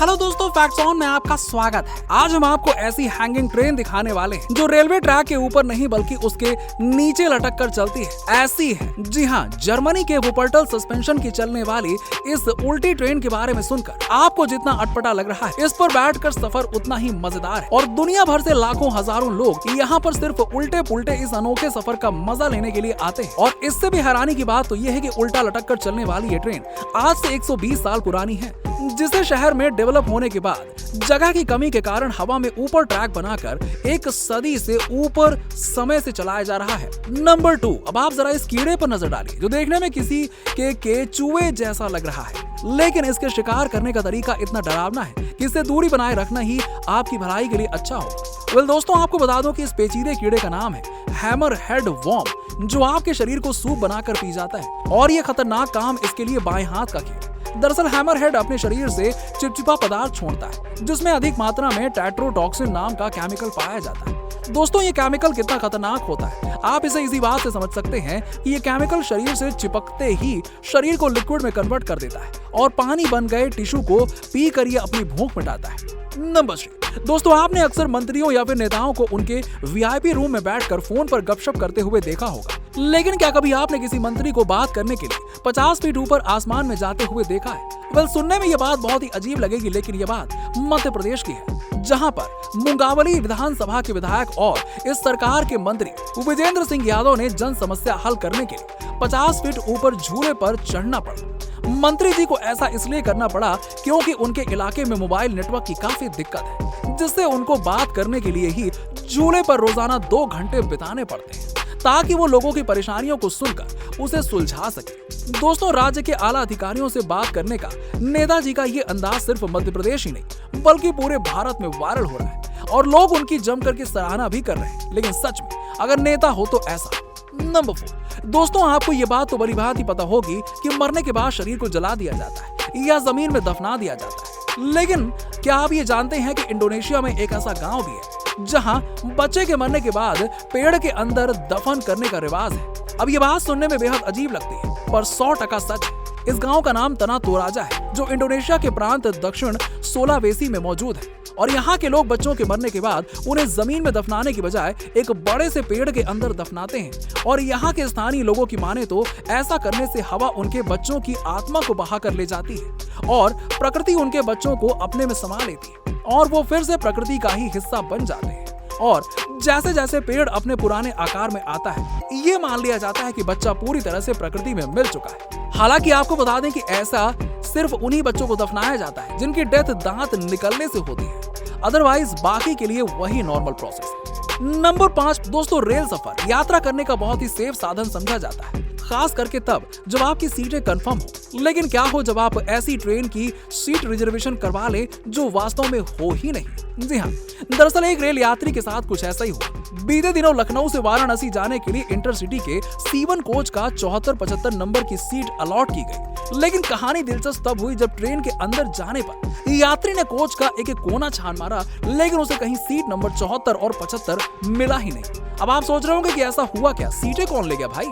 Hello दोस्तों, facts on में आपका स्वागत है। आज हम आपको ऐसी हैंगिंग ट्रेन दिखाने वाले हैं जो रेलवे ट्रैक के ऊपर नहीं बल्कि उसके नीचे लटक कर चलती है। ऐसी है, जी हाँ, जर्मनी के वुपर्टल सस्पेंशन की चलने वाली इस उल्टी ट्रेन के बारे में सुनकर आपको जितना अटपटा लग रहा है, इस पर बैठकर सफर उतना ही मजेदार है। और दुनिया भर से लाखों हजारों लोग यहाँ पर सिर्फ उल्टे पुल्टे इस अनोखे सफर का मजा लेने के लिए आते हैं। और इससे भी हैरानी की बात तो यह है कि उल्टा लटक कर चलने वाली ये ट्रेन आज से 120 साल पुरानी है, जिसे शहर में डेवलप होने के बाद जगह की कमी के कारण हवा में ऊपर ट्रैक बनाकर एक सदी से ऊपर समय से चलाया जा रहा है। नंबर 2, अब आप जरा इस कीड़े पर नजर डालिए जो देखने में किसी के केचुए जैसा लग रहा है, लेकिन इसके शिकार करने का तरीका इतना डरावना है कि इससे दूरी बनाए रखना ही आपकी भलाई के लिए अच्छा होगा। दोस्तों, आपको बता दो कि इस पेचीदे कीड़े का नाम है हैमर हेड वॉर्म, जो आपके शरीर को सूप बनाकर पी जाता है। और ये खतरनाक काम इसके लिए बाएं हाथ का खेल। दरअसल हैमरहेड अपने शरीर से चिपचिपा पदार्थ छोड़ता है जिसमें अधिक मात्रा में टेट्रोडॉक्सिन नाम का केमिकल पाया जाता है। दोस्तों, ये केमिकल कितना खतरनाक होता है आप इसे इसी बात से समझ सकते हैं कि ये केमिकल शरीर से चिपकते ही शरीर को लिक्विड में कन्वर्ट कर देता है और पानी बन गए टिश्यू को पी कर ये अपनी भूख मिटाता है। नंबर 3, दोस्तों, आपने अक्सर मंत्रियों या फिर नेताओं को उनके वीआईपी रूम में बैठकर फोन पर गपशप करते हुए देखा होगा, लेकिन क्या कभी आपने किसी मंत्री को बात करने के लिए 50 फीट ऊपर आसमान में जाते हुए देखा है? सुनने में ये बात बहुत ही अजीब लगेगी, लेकिन ये बात मध्य प्रदेश की है, जहां पर मुंगावली विधानसभा के विधायक और इस सरकार के मंत्री विजेंद्र सिंह यादव ने जन समस्या हल करने के लिए 50 फीट ऊपर झूले पर चढ़ना पड़ा। मंत्री जी को ऐसा इसलिए करना पड़ा क्योंकि उनके इलाके में मोबाइल नेटवर्क की काफी दिक्कत है, जिससे उनको बात करने के लिए ही झूले पर रोजाना 2 घंटे बिताने पड़ते हैं ताकि वो लोगों की परेशानियों को सुनकर उसे सुलझा सके। दोस्तों, राज्य के आला अधिकारियों से बात करने का नेताजी का ये अंदाज सिर्फ मध्य प्रदेश ही नहीं बल्कि पूरे भारत में वायरल हो रहा है और लोग उनकी जमकर की सराहना भी कर रहे हैं। लेकिन सच में अगर नेता हो तो ऐसा। नंबर 4, दोस्तों, आपको ये बात तो बड़ी बात ही पता होगी कि मरने के बाद शरीर को जला दिया जाता है या जमीन में दफना दिया जाता है, लेकिन क्या आप ये जानते हैं कि इंडोनेशिया में एक ऐसा गांव भी है जहां बच्चे के मरने के बाद पेड़ के अंदर दफन करने का रिवाज है। अब ये बात सुनने में बेहद अजीब लगती है पर 100% सच है। इस गांव का नाम तना तोराजा है जो इंडोनेशिया के प्रांत दक्षिण सोलावेसी में मौजूद है। और यहाँ के लोग बच्चों के मरने के बाद उन्हें जमीन में दफनाने की बजाय एक बड़े से पेड़ के अंदर दफनाते हैं। और यहाँ के स्थानीय लोगों की माने तो ऐसा करने से हवा उनके बच्चों की आत्मा को बहा कर ले जाती है और प्रकृति उनके बच्चों को अपने में समा लेती है और वो फिर से प्रकृति का ही हिस्सा बन जाते हैं। और जैसे जैसे पेड़ अपने पुराने आकार में आता है, ये मान लिया जाता है कि बच्चा पूरी तरह से प्रकृति में मिल चुका है। हालांकि आपको बता दें कि ऐसा सिर्फ उन्हीं बच्चों को दफनाया जाता है जिनकी डेथ दांत निकलने से होती है, अदरवाइज बाकी के लिए वही नॉर्मल प्रोसेस है। नंबर 5, दोस्तों, रेल सफर यात्रा करने का बहुत ही सेफ साधन समझा जाता है, खास करके तब जब आपकी सीटें कंफर्म हो। लेकिन क्या हो जब आप ऐसी ट्रेन की सीट रिजर्वेशन करवा ले जो वास्तव में हो ही नहीं। जी हाँ, दरअसल एक रेल यात्री के साथ कुछ ऐसा ही हुआ। बीते दिनों लखनऊ से वाराणसी जाने के लिए इंटरसिटी के C1 कोच का 74-75 नंबर की सीट अलॉट की गई, लेकिन कहानी दिलचस्प तब हुई जब ट्रेन के अंदर जाने पर यात्री ने कोच का एक कोना छान मारा, लेकिन उसे कहीं सीट नंबर 74 और 75 मिला ही नहीं। अब आप सोच रहे होंगे कि ऐसा हुआ क्या, सीटें कौन ले गया भाई?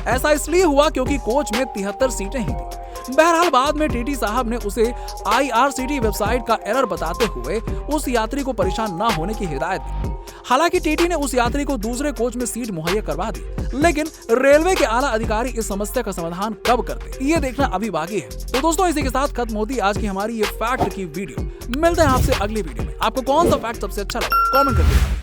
ऐसा इसलिए हुआ क्योंकि कोच में 73 सीटें ही थी। बहरहाल बाद में टीटी साहब ने उसे IRCT वेबसाइट का एरर बताते हुए उस यात्री को परेशान न होने की हिदायत दी। हालांकि टीटी ने उस यात्री को दूसरे कोच में सीट मुहैया करवा दी, लेकिन रेलवे के आला अधिकारी इस समस्या का समाधान कब करते ये देखना अभी बाकी है। तो दोस्तों, इसी के साथ खत्म होती आज की हमारी ये फैक्ट की वीडियो। मिलते हैं आपसे अगली वीडियो में। आपको कौन सा फैक्ट सबसे अच्छा लगा कमेंट करके